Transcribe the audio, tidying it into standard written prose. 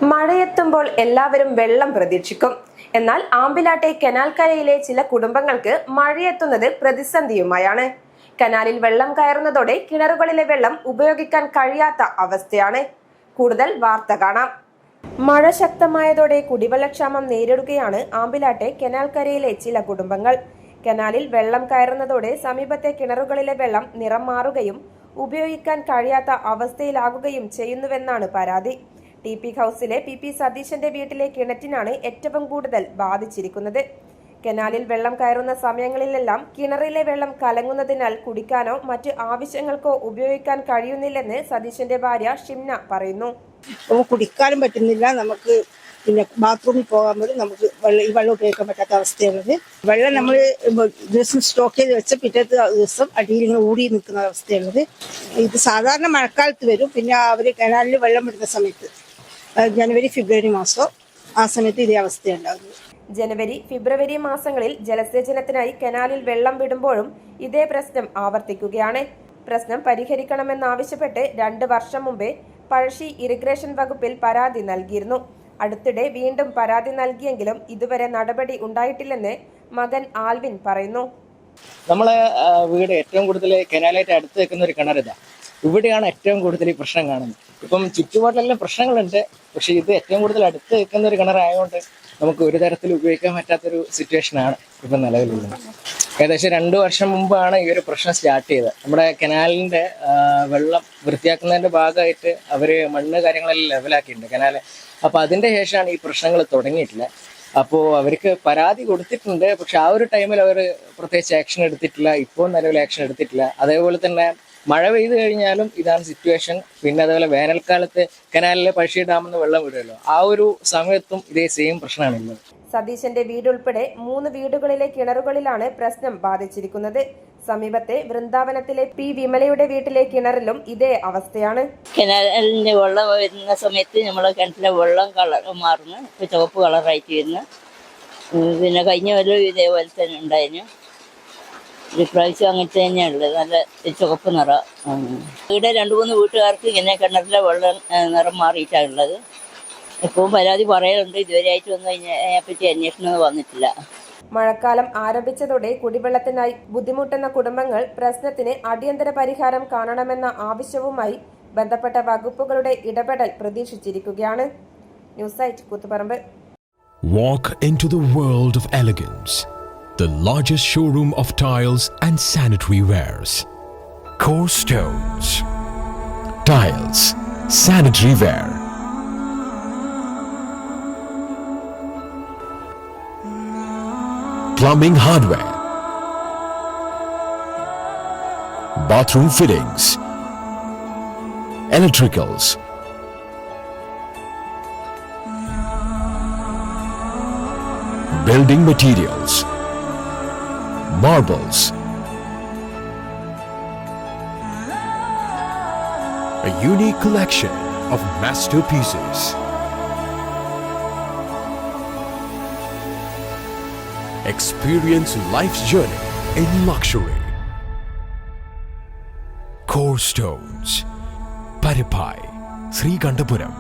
മഴയെത്തുമ്പോൾ എല്ലാവരും വെള്ളം പ്രതീക്ഷിക്കും. എന്നാൽ ആമ്പിലാട്ടെ കനാൽ കരയിലെ ചില കുടുംബങ്ങൾക്ക് മഴയെത്തുന്നത് പ്രതിസന്ധിയുമായാണ്. കനാലിൽ വെള്ളം കയറുന്നതോടെ കിണറുകളിലെ വെള്ളം ഉപയോഗിക്കാൻ കഴിയാത്ത അവസ്ഥയാണ്. കൂടുതൽ വാർത്ത കാണാം. മഴ ശക്തമായതോടെ കുടിവെള്ളക്ഷാമം നേരിടുകയാണ് ആമ്പിലാട്ടെ കനാൽ കരയിലെ ചില കുടുംബങ്ങൾ. കനാലിൽ വെള്ളം കയറുന്നതോടെ സമീപത്തെ കിണറുകളിലെ വെള്ളം നിറം മാറുകയും ഉപയോഗിക്കാൻ കഴിയാത്ത അവസ്ഥയിലാകുകയും ചെയ്യുന്നുവെന്നാണ് പരാതി. TP ഹൗസിലെ PP സതീശന്റെ വീട്ടിലെ കിണറ്റിനാണ് ഏറ്റവും കൂടുതൽ ബാധിച്ചിരിക്കുന്നത്. കനാലിൽ വെള്ളം കയറുന്ന സമയങ്ങളിലെല്ലാം കിണറിലെ വെള്ളം കലങ്ങുന്നതിനാൽ കുടിക്കാനോ മറ്റ് ആവശ്യങ്ങൾക്കോ ഉപയോഗിക്കാൻ കഴിയുന്നില്ലെന്ന് സതീശന്റെ ഭാര്യ ഷിംന പറയുന്നു. കുടിക്കാനും പറ്റുന്നില്ല, നമുക്ക് പിന്നെ ബാത്റൂമിൽ പോകാൻ പോലും നമുക്ക് ഈ വെള്ളം ഉപയോഗിക്കാൻ പറ്റാത്ത അവസ്ഥയുള്ളത്. വെള്ളം നമ്മൾ ദിവസം സ്റ്റോക്ക് ചെയ്ത് വെച്ച പിറ്റത്തെ ദിവസം അടിയിൽ ഇങ്ങനെ ഊടി നിൽക്കുന്ന അവസ്ഥയുള്ളത്. ഇത് സാധാരണ മഴക്കാലത്ത് വരും. പിന്നെ അവര് കനാലിൽ വെള്ളം വിടുന്ന സമയത്ത് ജനുവരി ഫെബ്രുവരി മാസം ആ സമയത്ത് ഇതേ അവസ്ഥയുണ്ടാകുന്നത്. ജനുവരി ഫെബ്രുവരി മാസങ്ങളിൽ ജലസേചനത്തിനായി കനാലിൽ വെള്ളം വിടുമ്പോഴും ഇതേ പ്രശ്നം ആവർത്തിക്കുകയാണ്. പ്രശ്നം പരിഹരിക്കണമെന്നാവശ്യപ്പെട്ട് 2 വർഷം മുമ്പേ പഴശ്ശി ഇറിഗേഷൻ വകുപ്പിൽ പരാതി നൽകിയിരുന്നു. അടുത്തിടെ വീണ്ടും പരാതി നൽകിയെങ്കിലും ഇതുവരെ നടപടി ഉണ്ടായിട്ടില്ലെന്ന് മകൻ ആൽവിൻ പറയുന്നു. നമ്മളെ വീട് ഏറ്റവും കൂടുതൽ കനാലായിട്ട് അടുത്ത് വെക്കുന്ന ഒരു കിണറിതാ. ഇവിടെയാണ് ഏറ്റവും കൂടുതൽ ഈ പ്രശ്നം കാണുന്നത്. ഇപ്പം ചുറ്റുപാടിലെല്ലാം പ്രശ്നങ്ങളുണ്ട്, പക്ഷെ ഇത് ഏറ്റവും കൂടുതൽ അടുത്ത് വെക്കുന്ന ഒരു കിണറായതുകൊണ്ട് നമുക്ക് ഒരു തരത്തിൽ ഉപയോഗിക്കാൻ പറ്റാത്തൊരു സിറ്റുവേഷനാണ് ഇപ്പം നിലവിലുള്ളത്. ഏകദേശം 2 വർഷം മുമ്പാണ് ഈ ഒരു പ്രശ്നം സ്റ്റാർട്ട് ചെയ്തത്. നമ്മുടെ കനാലിൻ്റെ വെള്ളം വൃത്തിയാക്കുന്നതിൻ്റെ ഭാഗമായിട്ട് അവർ മണ്ണ് കാര്യങ്ങളെല്ലാം ലെവലാക്കിയിട്ടുണ്ട് കനാല്. അപ്പോൾ അതിൻ്റെ ശേഷമാണ് ഈ പ്രശ്നങ്ങൾ തുടങ്ങിയിട്ടില്ല. അപ്പോൾ അവർക്ക് പരാതി കൊടുത്തിട്ടുണ്ട്, പക്ഷെ ആ ഒരു ടൈമിൽ അവർ പ്രത്യേകിച്ച് ആക്ഷൻ എടുത്തിട്ടില്ല. ഇപ്പോൾ നിലവിൽ ആക്ഷൻ എടുത്തിട്ടില്ല. അതേപോലെ തന്നെ മഴ പെയ്തു കഴിഞ്ഞാലും ഇതാണ് സിറ്റുവേഷൻ. പിന്നെ അതേപോലെ വേനൽക്കാലത്ത് കനാലിലെ പഴശ്ശി ഡാമിൽ വെള്ളം വിടുമല്ലോ, ആ ഒരു സമയത്തും ഇതേ സെയിം പ്രശ്നമാണുള്ളത്. സതീശന്റെ വീടുൾപ്പെടെ 3 വീടുകളിലെ കിണറുകളിലാണ് പ്രശ്നം ബാധിച്ചിരിക്കുന്നത്. സമീപത്തെ വൃന്ദാവനത്തിലെ P വിമലയുടെ വീട്ടിലെ കിണറിലും ഇതേ അവസ്ഥയാണ്. കനാലിന്റെ വെള്ളം വരുന്ന സമയത്ത് നമ്മളെ കിണറ്റിലെ വെള്ളം കളർ മാറുന്നു, ഇപ്പൊ ചുവപ്പ് കളറായിട്ട് വരുന്നു. പിന്നെ കഴിഞ്ഞ കൊല്ലം ഇതേപോലെ തന്നെ ഉണ്ടായിരുന്നു. ഇപ്രാവശ്യം അങ്ങനത്തെ തന്നെയുള്ളത്, നല്ല ചുവപ്പ് നിറം. ഇവിടെ 2-3 വീട്ടുകാർക്ക് ഇങ്ങനെ കിണറിലെ വെള്ളം നിറം മാറിയിട്ടാണുള്ളത്. ഇപ്പോൾ പരാതി പറയാറുണ്ട്, ഇതുവരെ ആയിട്ട് ഒന്നും അതിനെപ്പറ്റി അന്വേഷണം വന്നിട്ടില്ല. മഴക്കാലം ആരംഭിച്ചതോടെ കുടിവെള്ളത്തിനായി ബുദ്ധിമുട്ടുന്ന കുടുംബങ്ങൾ പ്രശ്നത്തിന് അടിയന്തര പരിഹാരം കാണണമെന്ന ആവശ്യവുമായി ബന്ധപ്പെട്ട വകുപ്പുകളുടെ ഇടപെടൽ പ്രതീക്ഷിച്ചിരിക്കുകയാണ്. News site Koothuparamba. Walk into the world of elegance. The largest showroom of tiles and sanitary wares. Core Stones. Tiles, sanitary ware. Plumbing hardware. Bathroom fittings. Electricals. Building materials. Marbles. A unique collection of masterpieces. Experience life's journey in luxury. Core Stones, Paripai, Srikandapuram.